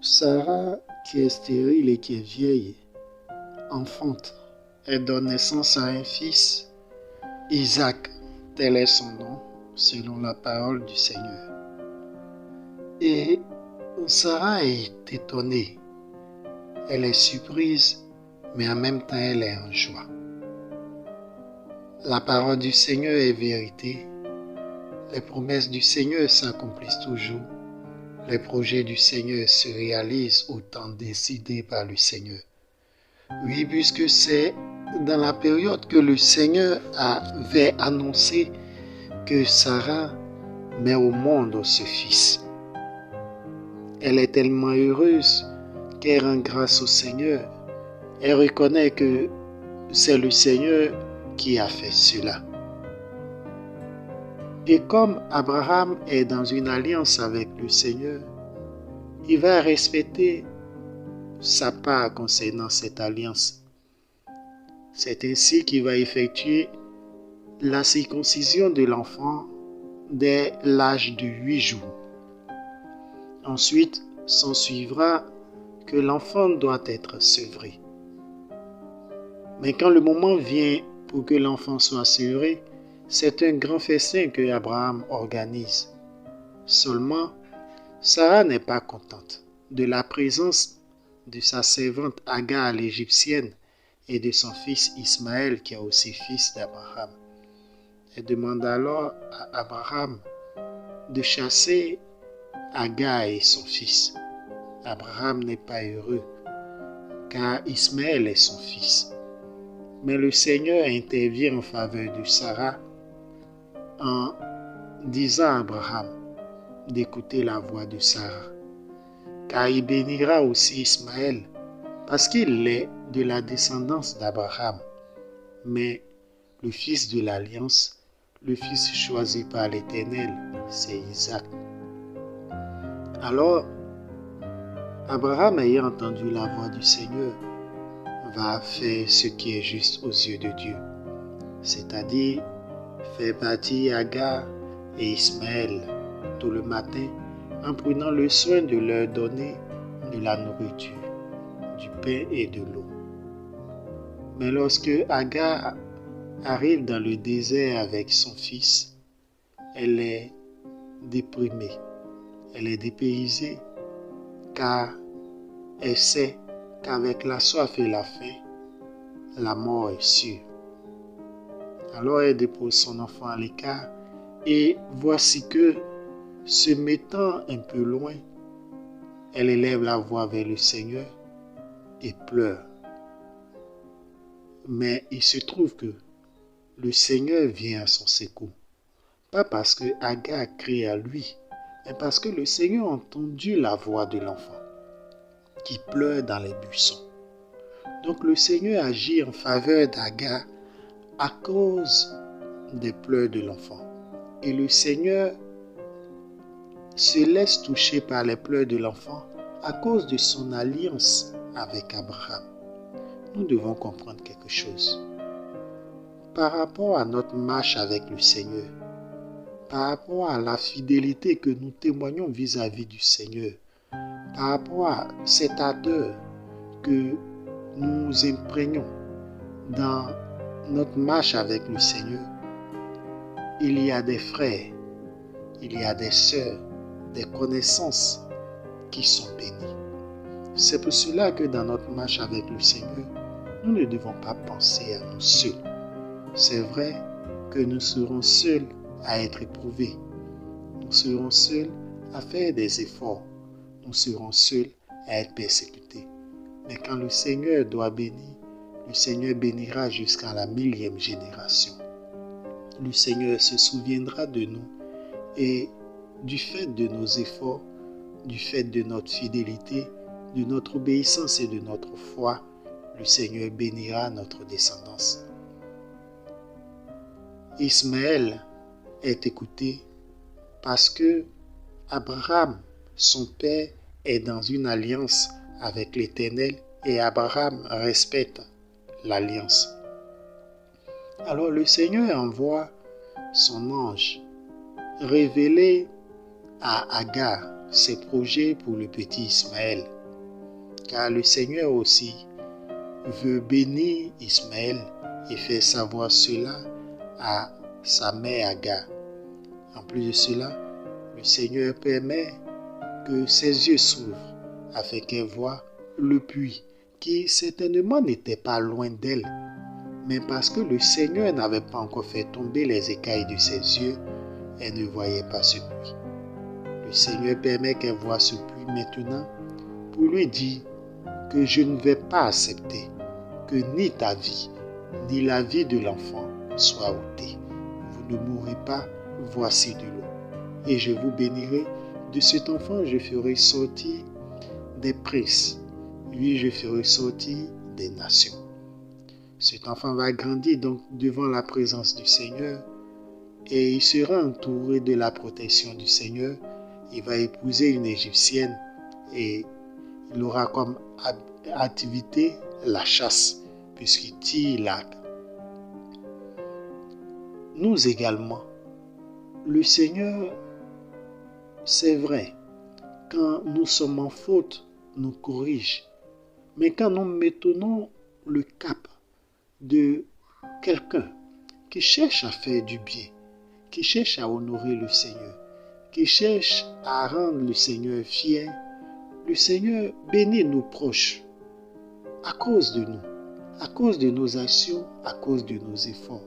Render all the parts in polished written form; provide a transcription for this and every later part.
Sarah, qui est stérile et qui est vieille, enfante. Elle donne naissance à un fils, Isaac, tel est son nom, selon la parole du Seigneur. Et Sarah est étonnée, elle est surprise, mais en même temps elle est en joie. La parole du Seigneur est vérité, les promesses du Seigneur s'accomplissent toujours, les projets du Seigneur se réalisent au temps décidé par le Seigneur. Oui, puisque c'est dans la période que le Seigneur avait annoncé que Sarah met au monde ce fils. Elle est tellement heureuse qu'elle rend grâce au Seigneur. Elle reconnaît que c'est le Seigneur qui a fait cela. Et comme Abraham est dans une alliance avec le Seigneur, il va respecter sa part concernant cette alliance. C'est ainsi qu'il va effectuer la circoncision de l'enfant dès l'âge de 8 jours. Ensuite, s'en suivra que l'enfant doit être sevré. Mais quand le moment vient pour que l'enfant soit sevré, c'est un grand festin que Abraham organise. Seulement, Sarah n'est pas contente de la présence de sa servante Agar l'Égyptienne et de son fils Ismaël qui est aussi fils d'Abraham. Elle demande alors à Abraham de chasser Agar et son fils. Abraham n'est pas heureux car Ismaël est son fils. Mais le Seigneur intervient en faveur de Sarah en disant à Abraham d'écouter la voix de Sarah, car il bénira aussi Ismaël parce qu'il est de la descendance d'Abraham, mais le fils de l'alliance, le fils choisi par l'Éternel, c'est Isaac. Alors, Abraham, ayant entendu la voix du Seigneur, va faire ce qui est juste aux yeux de Dieu, c'est-à-dire faire partir Agar et Ismaël tôt le matin en prenant le soin de leur donner de la nourriture, du pain et de l'eau. Mais lorsque Agar arrive dans le désert avec son fils, elle est déprimée, elle est dépaysée, car elle sait qu'avec la soif et la faim, la mort est sûre. Alors elle dépose son enfant à l'écart et voici que, se mettant un peu loin, elle élève la voix vers le Seigneur et pleure. Mais il se trouve que le Seigneur vient à son secours. Pas parce que Agar crie à lui, mais parce que le Seigneur a entendu la voix de l'enfant qui pleure dans les buissons. Donc le Seigneur agit en faveur d'Agar à cause des pleurs de l'enfant. Et le Seigneur se laisse toucher par les pleurs de l'enfant à cause de son alliance avec Abraham. Nous devons comprendre quelque chose. Par rapport à notre marche avec le Seigneur, par rapport à la fidélité que nous témoignons vis-à-vis du Seigneur, par rapport à cette ardeur que nous imprégnons dans notre marche avec le Seigneur, il y a des frères, il y a des sœurs, des connaissances qui sont bénies. C'est pour cela que dans notre marche avec le Seigneur, nous ne devons pas penser à nous seuls. C'est vrai que nous serons seuls à être éprouvés. Nous serons seuls à faire des efforts. Nous serons seuls à être persécutés. Mais quand le Seigneur doit bénir, le Seigneur bénira jusqu'à la 1000e génération. Le Seigneur se souviendra de nous et du fait de nos efforts, du fait de notre fidélité, de notre obéissance et de notre foi, le Seigneur bénira notre descendance. Ismaël est écouté parce que Abraham, son père, est dans une alliance avec l'Éternel et Abraham respecte l'alliance. Alors le Seigneur envoie son ange révéler à Agar ses projets pour le petit Ismaël. Car le Seigneur aussi veut bénir Ismaël et faire savoir cela à sa mère Agar. En plus de cela, le Seigneur permet que ses yeux s'ouvrent afin qu'elle voie le puits qui certainement n'était pas loin d'elle. Mais parce que le Seigneur n'avait pas encore fait tomber les écailles de ses yeux, elle ne voyait pas ce puits. Le Seigneur permet qu'elle voie ce puits maintenant pour lui dire que je ne vais pas accepter que ni ta vie, ni la vie de l'enfant soient ôtées. Vous ne mourrez pas, voici de l'eau. Et je vous bénirai, de cet enfant je ferai sortir des princes, lui je ferai sortir des nations. Cet enfant va grandir donc devant la présence du Seigneur et il sera entouré de la protection du Seigneur. Il va épouser une Égyptienne et il aura comme activité la chasse puisqu'il tire l'arc. Nous également, le Seigneur, c'est vrai, quand nous sommes en faute, nous corrige. Mais quand nous maintenons le cap de quelqu'un qui cherche à faire du bien, qui cherche à honorer le Seigneur, qui cherche à rendre le Seigneur fier, le Seigneur bénit nos proches à cause de nous, à cause de nos actions, à cause de nos efforts.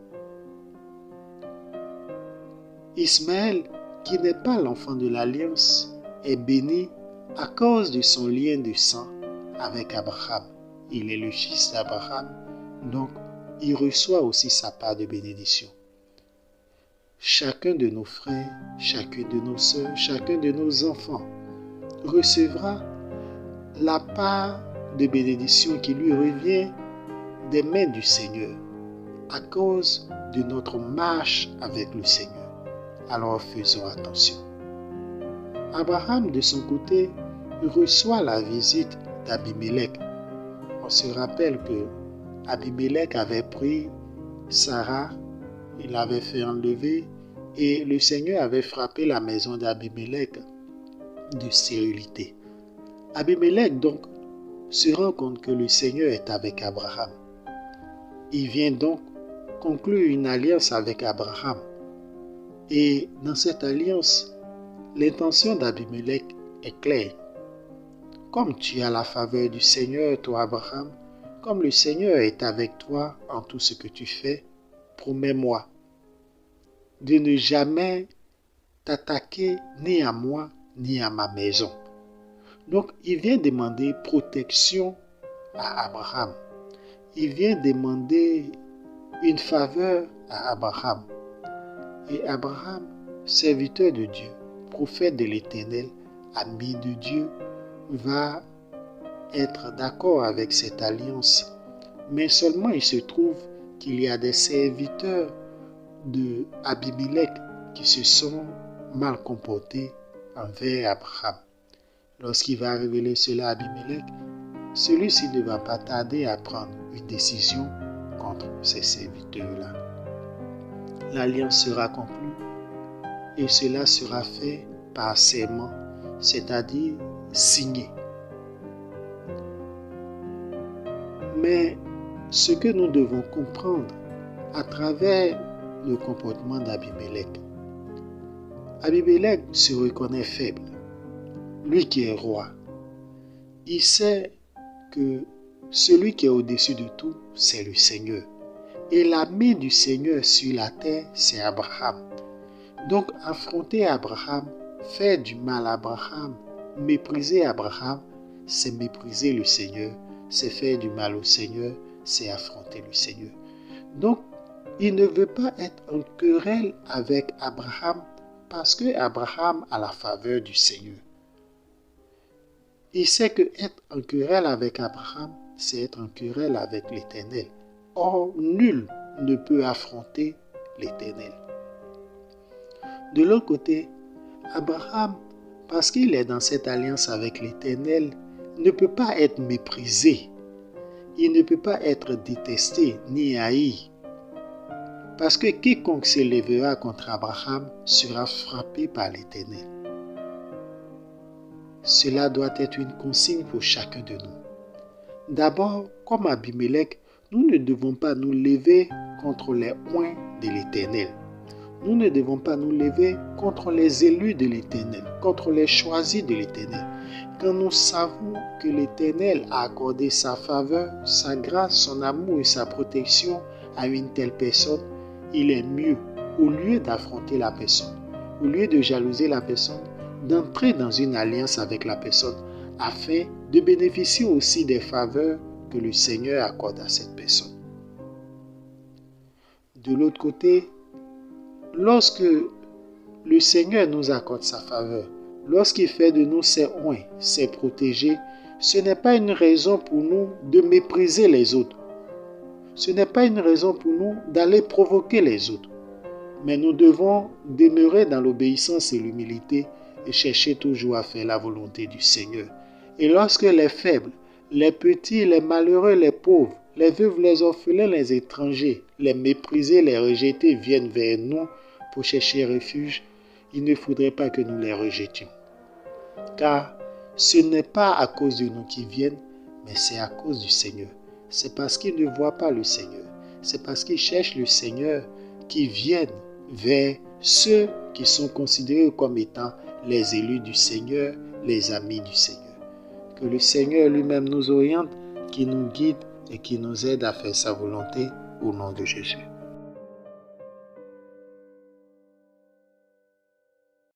Ismaël, qui n'est pas l'enfant de l'alliance, est béni à cause de son lien de sang avec Abraham. Il est le fils d'Abraham, donc il reçoit aussi sa part de bénédiction. Chacun de nos frères, chacune de nos sœurs, chacun de nos enfants recevra la part de bénédiction qui lui revient des mains du Seigneur à cause de notre marche avec le Seigneur. Alors faisons attention. Abraham, de son côté, reçoit la visite d'Abimelech. On se rappelle que Abimelech avait pris Sarah, il l'avait fait enlever et le Seigneur avait frappé la maison d'Abimelech de stérilité. Abimelech donc se rend compte que le Seigneur est avec Abraham. Il vient donc conclure une alliance avec Abraham. Et dans cette alliance, l'intention d'Abimelech est claire. Comme tu as la faveur du Seigneur, toi Abraham, comme le Seigneur est avec toi en tout ce que tu fais, promets-moi de ne jamais t'attaquer ni à moi ni à ma maison. Donc il vient demander protection à Abraham. Il vient demander une faveur à Abraham. Et Abraham, serviteur de Dieu, prophète de l'Éternel, ami de Dieu, va être d'accord avec cette alliance. Mais seulement il se trouve qu'il y a des serviteurs de Abimelech qui se sont mal comportés envers Abraham. Lorsqu'il va révéler cela à Abimelech, celui-ci ne va pas tarder à prendre une décision contre ces serviteurs-là. L'alliance sera conclue et cela sera fait par serment, c'est-à-dire signé. Mais ce que nous devons comprendre à travers le comportement d'Abimelech, Abimelech se reconnaît faible. Lui qui est roi, il sait que celui qui est au-dessus de tout, c'est le Seigneur. Et la main du Seigneur sur la terre, c'est Abraham. Donc affronter Abraham, faire du mal à Abraham, mépriser Abraham, c'est mépriser le Seigneur, c'est faire du mal au Seigneur, c'est affronter le Seigneur. Donc, il ne veut pas être en querelle avec Abraham parce que Abraham a la faveur du Seigneur. Il sait que être en querelle avec Abraham, c'est être en querelle avec l'Éternel. Or, nul ne peut affronter l'Éternel. De l'autre côté, Abraham, parce qu'il est dans cette alliance avec l'Éternel, ne peut pas être méprisé. Il ne peut pas être détesté ni haï. Parce que quiconque s'élèvera contre Abraham sera frappé par l'Éternel. cela doit être une consigne pour chacun de nous. D'abord, comme Abimelech, nous ne devons pas nous lever contre les oints de l'Éternel. Nous ne devons pas nous lever contre les élus de l'Éternel, contre les choisis de l'Éternel. Quand nous savons que l'Éternel a accordé sa faveur, sa grâce, son amour et sa protection à une telle personne, il est mieux, au lieu d'affronter la personne, au lieu de jalouser la personne, d'entrer dans une alliance avec la personne afin de bénéficier aussi des faveurs que le Seigneur accorde à cette personne. De l'autre côté, lorsque le Seigneur nous accorde sa faveur, lorsqu'il fait de nous ses oints, ses protégés, ce n'est pas une raison pour nous de mépriser les autres. Ce n'est pas une raison pour nous d'aller provoquer les autres. Mais nous devons demeurer dans l'obéissance et l'humilité et chercher toujours à faire la volonté du Seigneur. Et lorsque les faibles, les petits, les malheureux, les pauvres, les veuves, les orphelins, les étrangers, les méprisés, les rejetés viennent vers nous pour chercher refuge, il ne faudrait pas que nous les rejetions. Car ce n'est pas à cause de nous qu'ils viennent, mais c'est à cause du Seigneur. C'est parce qu'ils ne voient pas le Seigneur. C'est parce qu'ils cherchent le Seigneur qu'ils viennent vers ceux qui sont considérés comme étant les élus du Seigneur, les amis du Seigneur. Que le Seigneur lui-même nous oriente, qui nous guide et qui nous aide à faire sa volonté au nom de Jésus.